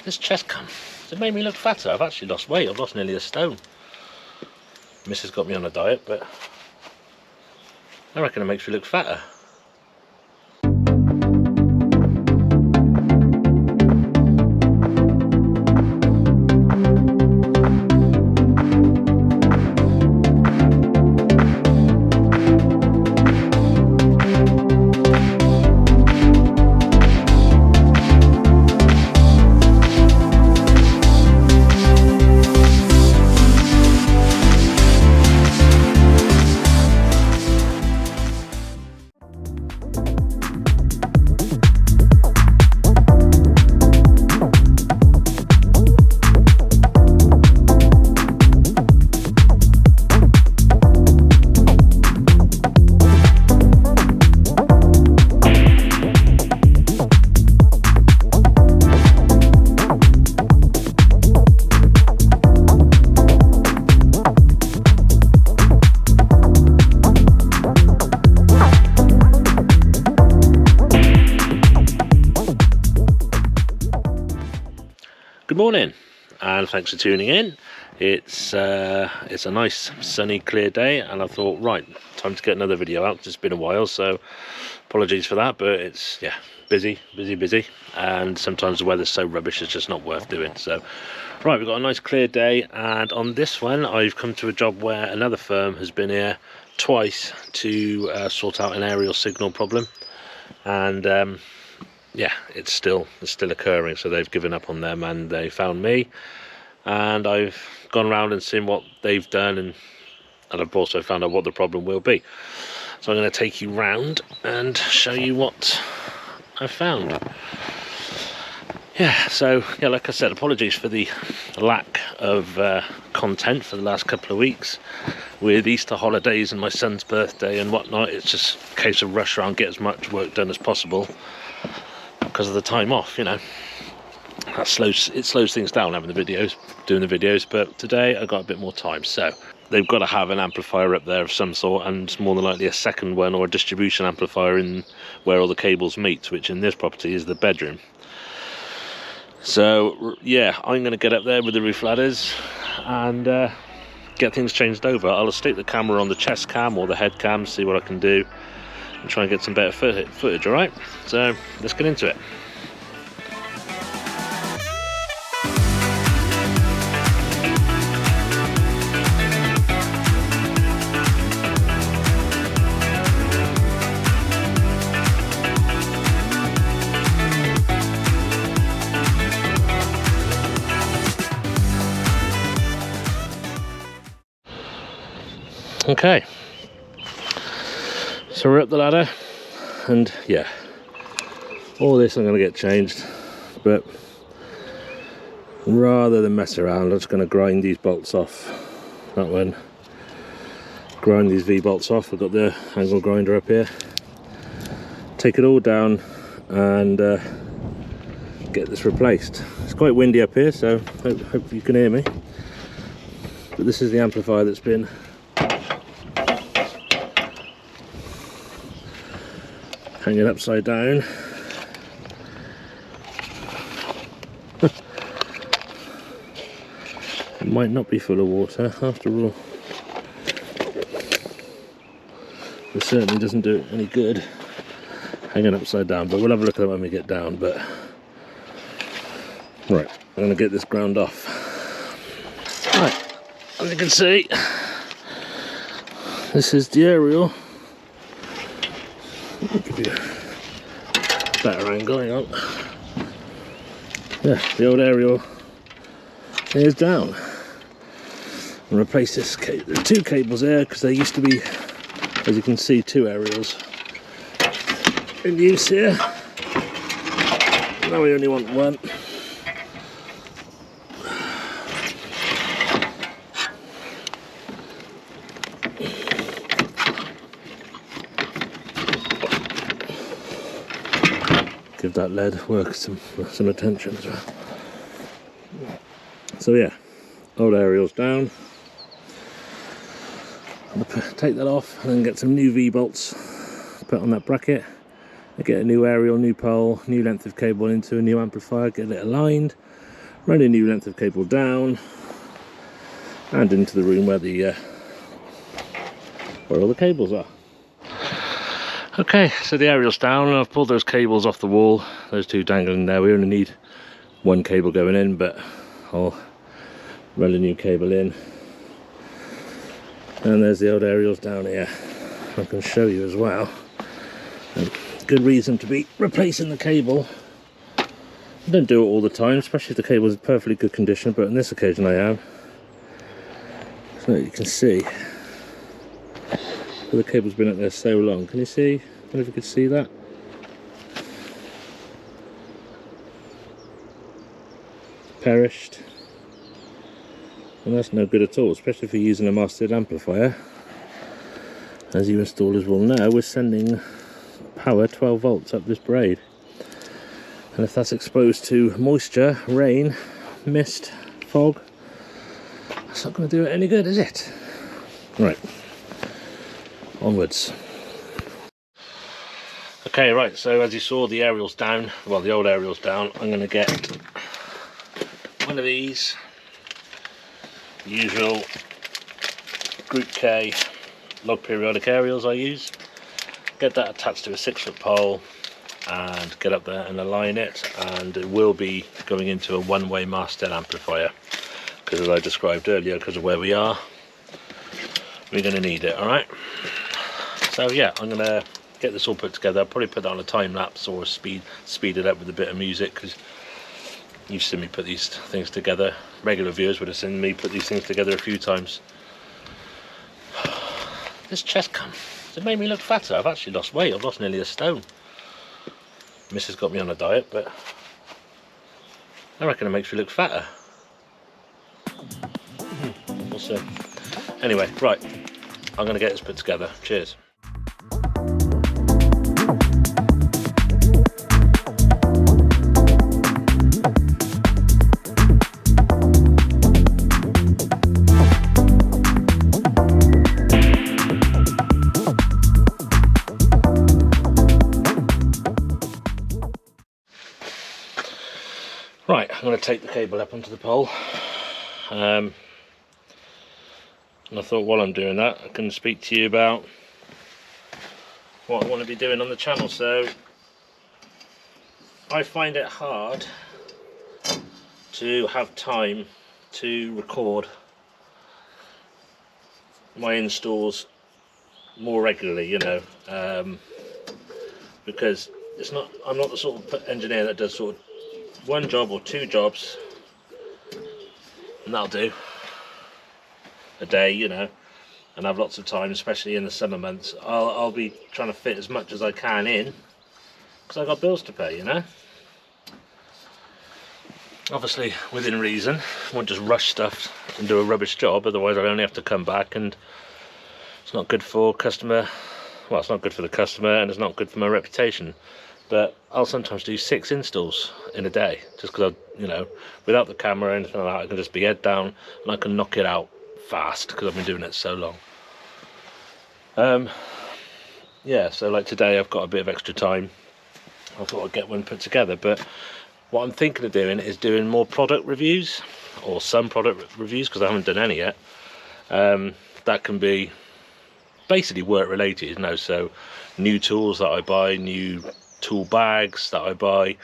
this chest cam, it made me look fatter. I've actually lost weight. I've lost nearly a stone. Mrs. got me on a diet, but I reckon it makes me look fatter. Good morning and thanks for tuning in. It's a nice sunny clear day, and I thought, right, time to get another video out. It's been a while, so apologies for that, but it's busy, and sometimes the weather's so rubbish it's just not worth doing. So right, we've got a nice clear day, and on this one I've come to a job where another firm has been here twice to sort out an aerial signal problem, and yeah, it's still occurring. So they've given up on them and they found me, and I've gone around and seen what they've done, and I've also found out what the problem will be. So I'm going to take you round and show you what I've found. Yeah, so yeah, like I said, apologies for the lack of content for the last couple of weeks. With Easter holidays and my son's birthday and whatnot, it's just a case of rush around, get as much work done as possible. Because of the time off, you know, it slows things down doing the videos, but today I got a bit more time. So they've got to have an amplifier up there of some sort, and more than likely a second one or a distribution amplifier in where all the cables meet, which in this property is the bedroom. So yeah, I'm going to get up there with the roof ladders and get things changed over. I'll stick the camera on the chest cam or the head cam, see what I can do, and try and get some better footage. All right, so let's get into it. Okay, so we're up the ladder, and yeah, all this I'm going to get changed, but rather than mess around, I'm just going to grind these bolts off. That one, grind these V-bolts off. I've got the angle grinder up here. Take it all down and get this replaced. It's quite windy up here, so hope you can hear me. But this is the amplifier that's been hanging upside down. It might not be full of water after all. It certainly doesn't do it any good hanging upside down, but we'll have a look at that when we get down. But right, I'm going to get this ground off. Right, as you can see, this is the aerial. I'll give you a better angle, hang on. Yeah, the old aerial is down. And replace this cable. There are two cables there because there used to be, as you can see, two aerials in use here. Now we only want one. Give that lead work some attention as well. So yeah, old aerial's down. I'm going to take that off and then get some new V-bolts put on that bracket. I get a new aerial, new pole, new length of cable into a new amplifier, get it aligned, Run a new length of cable down and into the room where all the cables are. Okay, so the aerial's down and I've pulled those cables off the wall, those two dangling there. We only need one cable going in, but I'll run a new cable in. And there's the old aerials down here. I can show you as well. Good reason to be replacing the cable. I don't do it all the time, especially if the cable is in perfectly good condition, but on this occasion I am. So you can see the cable's been up there so long. Can you see? I don't know if you can see that. Perished. And that's no good at all, especially if you're using a mastered amplifier. As you installers will know, we're sending power 12 volts up this braid. And if that's exposed to moisture, rain, mist, fog, that's not going to do it any good, is it? Right. Onwards. Okay, right, so as you saw, the aerial's down, well, the old aerial's down. I'm going to get one of these, usual Group K log periodic aerials I use, get that attached to a 6-foot pole and get up there and align it, and it will be going into a one-way master amplifier, because as I described earlier, because of where we are, we're going to need it. Alright, so yeah, I'm going to get this all put together. I'll probably put that on a time lapse or speed it up with a bit of music, because you've seen me put these things together. Regular viewers would have seen me put these things together a few times. This chest cam, it made me look fatter. I've actually lost weight. I've lost nearly a stone. Mrs. got me on a diet, but I reckon it makes me look fatter. We'll see. Anyway, right, I'm going to get this put together. Cheers. Right, I'm going to take the cable up onto the pole, and I thought while I'm doing that I can speak to you about what I want to be doing on the channel. So I find it hard to have time to record my installs more regularly, you know, because I'm not the sort of engineer that does sort of one job or two jobs and that'll do a day, you know, and have lots of time, especially in the summer months. I'll be trying to fit as much as I can in, because I've got bills to pay, you know. Obviously within reason. I won't just rush stuff and do a rubbish job, otherwise I only have to come back, and it's not good for customer. Well, it's not good for the customer, and it's not good for my reputation. But I'll sometimes do 6 installs in a day, just because I, you know, without the camera or anything like that, I can just be head down and I can knock it out fast because I've been doing it so long. Yeah, so like today I've got a bit of extra time. I thought I'd get one put together, but what I'm thinking of doing is doing more product reviews, or some product reviews, because I haven't done any yet. That can be basically work related, you know, so new tools that I buy, new tool bags that I buy,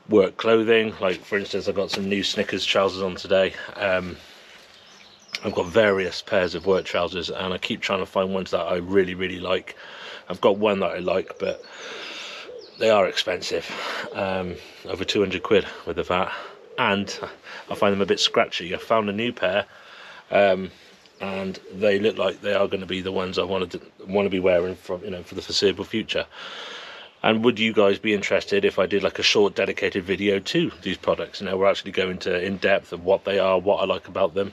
work clothing, like for instance I've got some new Snickers trousers on today. I've got various pairs of work trousers and I keep trying to find ones that I really like. I've got one that I like, but they are expensive, over 200 quid with the VAT, and I find them a bit scratchy. I found a new pair, and they look like they are going to be the ones I want to be wearing for, you know, for the foreseeable future. And would you guys be interested if I did like a short dedicated video to these products? You know, we're actually going to in depth of what they are, what I like about them.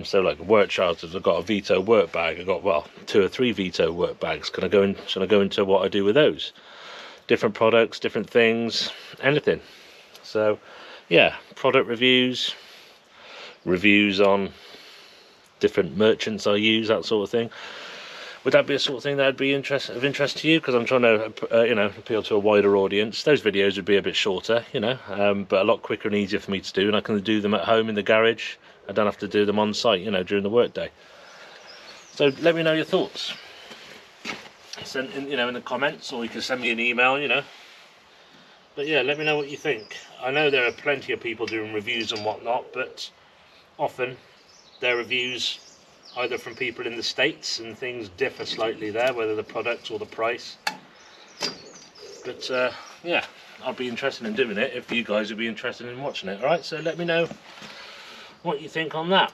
So like work trousers, I've got a Vito work bag. I've got, well, 2 or 3 Vito work bags. Should I go into what I do with those? Different products, different things, anything. So yeah, product reviews on different merchants I use, that sort of thing. Would that be a sort of thing that would be of interest to you? Because I'm trying to, you know, appeal to a wider audience. Those videos would be a bit shorter, you know, but a lot quicker and easier for me to do, and I can do them at home in the garage. I don't have to do them on site, you know, during the workday. So let me know your thoughts. Send in, you know, in the comments, or you can send me an email, you know. But yeah, let me know what you think. I know there are plenty of people doing reviews and whatnot, but often their reviews either from people in the States, and things differ slightly there, whether the product or the price. But yeah, I'll be interested in doing it if you guys would be interested in watching it. Alright, so let me know what you think on that.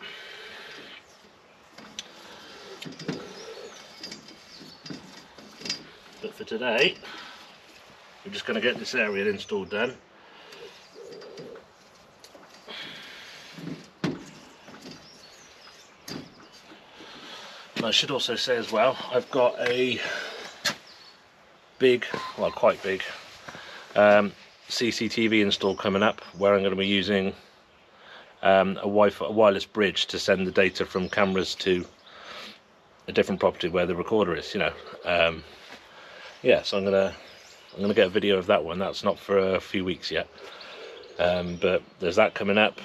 But for today, we're just going to get this area installed then. And I should also say as well, I've got a big, well quite big, CCTV install coming up, where I'm going to be using a wireless bridge to send the data from cameras to a different property where the recorder is, you know. Yeah, so I'm gonna get a video of that one. That's not for a few weeks yet, but there's that coming up.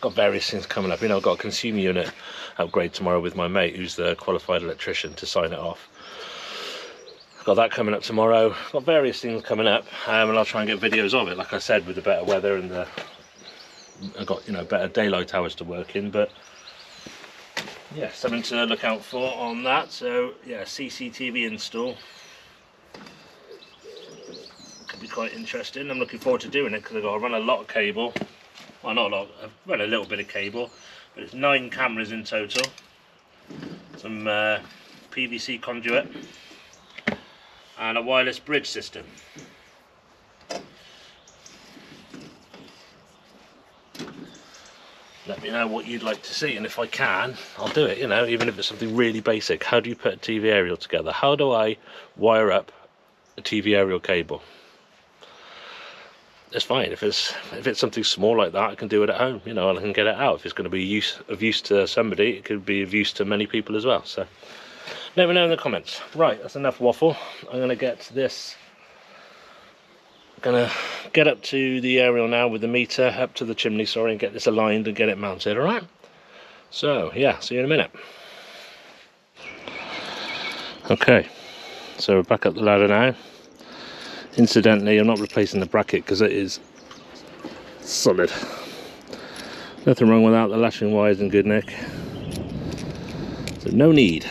Got various things coming up. You know, I've got a consumer unit upgrade tomorrow with my mate, who's the qualified electrician, to sign it off. I've got that coming up tomorrow. Got various things coming up, and I'll try and get videos of it. Like I said, with the better weather and I've got, you know, better daylight hours to work in, but. Yeah, something to look out for on that. So yeah, CCTV install could be quite interesting. I'm looking forward to doing it because I've got to run a lot of cable. Well, not a lot, I've run a little bit of cable, but it's 9 cameras in total. Some PVC conduit and a wireless bridge system. Let me know what you'd like to see, and if I can, I'll do it, you know, even if it's something really basic. How do you put a TV aerial together? How do I wire up a TV aerial cable? It's fine. If it's something small like that, I can do it at home, you know, and I can get it out. If it's going to be of use to somebody, it could be of use to many people as well. So let me know in the comments. Right, that's enough waffle. I'm going to get this. Gonna get up to the aerial now with the meter, up to the chimney, sorry, and get this aligned and get it mounted. All right, so yeah, see you in a minute. Okay, so we're back up the ladder now. Incidentally, I'm not replacing the bracket because it is solid. Nothing wrong with that. The lashing wire is in good nick, so no need.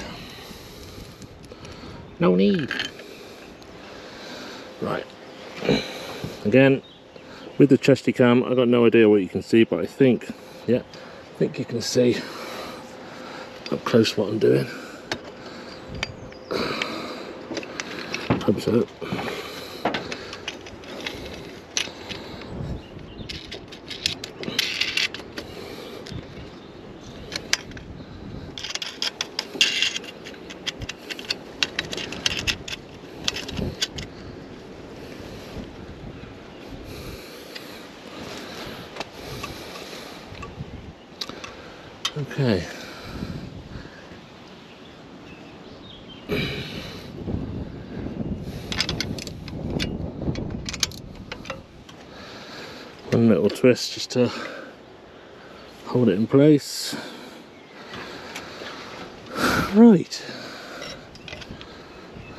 Right. Again, with the chesty cam, I've got no idea what you can see, but I think, yeah, I think you can see up close what I'm doing. Hope so. Okay. One little twist just to hold it in place. Right.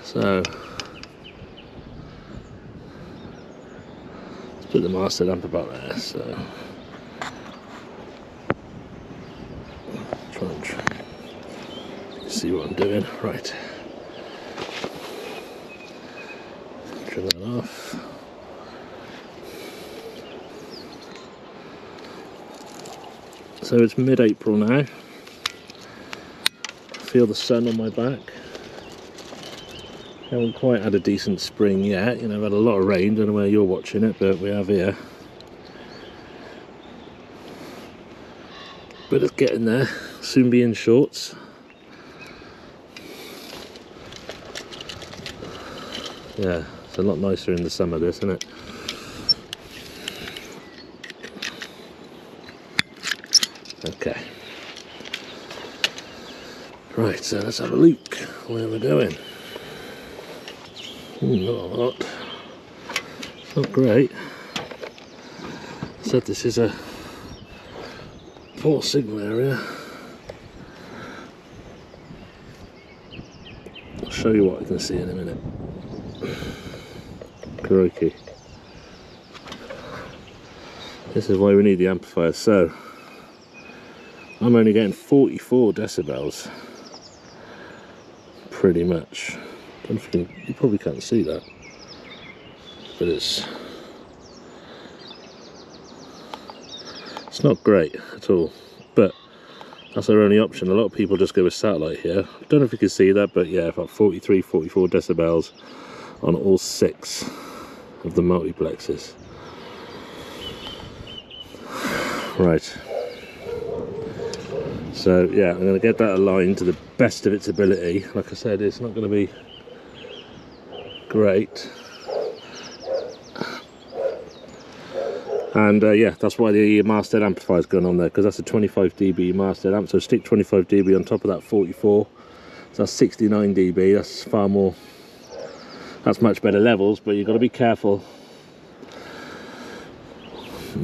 So let's put the master lamp about there. So see what I'm doing. Right, trim that off. So it's mid-April now. I feel the sun on my back. Haven't quite had a decent spring yet, you know, I've had a lot of rain, don't know where you're watching it, but we have here. But it's getting there, soon be in shorts. Yeah, it's a lot nicer in the summer, this, isn't it? Okay. Right, so let's have a look where we're going. Not a lot. It's not great. I said this is a poor signal area. I'll show you what I can see in a minute. Crikey. This is why we need the amplifier. So I'm only getting 44 decibels, pretty much. Don't think you probably can't see that, but it's not great at all. But that's our only option. A lot of people just go with satellite here. Don't know if you can see that, but yeah, about 43, 44 decibels on all 6 of the multiplexes. Right. So yeah, I'm going to get that aligned to the best of its ability. Like I said, it's not going to be great. And yeah, that's why the masthead amplifier is going on there, because that's a 25 dB masthead amp. So stick 25 dB on top of that 44. So that's 69 dB. That's far more. That's much better levels, but you've got to be careful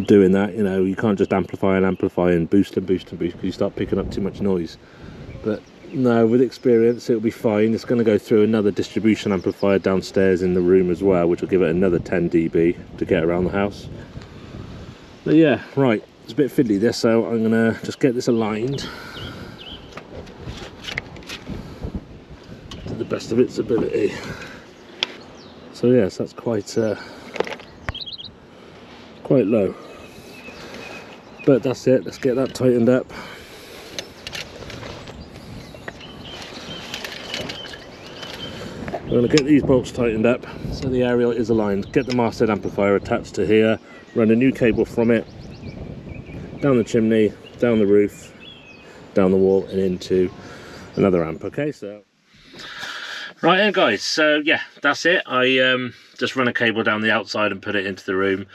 doing that. You know, you can't just amplify and boost because you start picking up too much noise. But no, with experience it'll be fine. It's going to go through another distribution amplifier downstairs in the room as well, which will give it another 10 dB to get around the house. But yeah, right, it's a bit fiddly this, so I'm going to just get this aligned to the best of its ability. So yes, that's quite low, but that's it. Let's get that tightened up. We're going to get these bolts tightened up so the aerial is aligned. Get the masthead amplifier attached to here, run a new cable from it down the chimney, down the roof, down the wall and into another amp. Okay, so right then guys, so yeah, that's it. I just run a cable down the outside and put it into the room.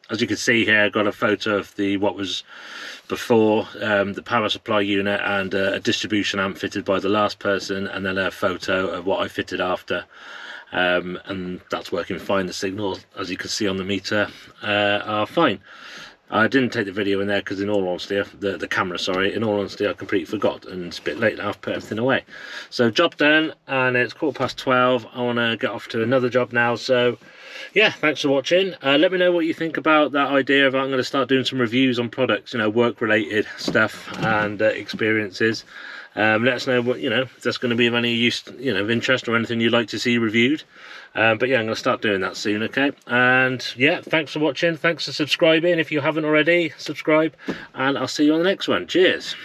As you can see here, I got a photo of what was before, the power supply unit and a distribution amp fitted by the last person, and then a photo of what I fitted after. And that's working fine. The signals, as you can see on the meter, are fine. I didn't take the video in there because, in all honesty, the camera, sorry, in all honesty, I completely forgot, and it's a bit late now. I've put everything away. So job done, and it's 12:15. I want to get off to another job now. So yeah, thanks for watching. Let me know what you think about that idea of I'm going to start doing some reviews on products, you know, work related stuff and experiences. Let us know what, you know, if that's going to be of any use, you know, of interest or anything you'd like to see reviewed. But yeah, I'm going to start doing that soon, okay? And yeah, thanks for watching. Thanks for subscribing. If you haven't already, subscribe, and I'll see you on the next one. Cheers.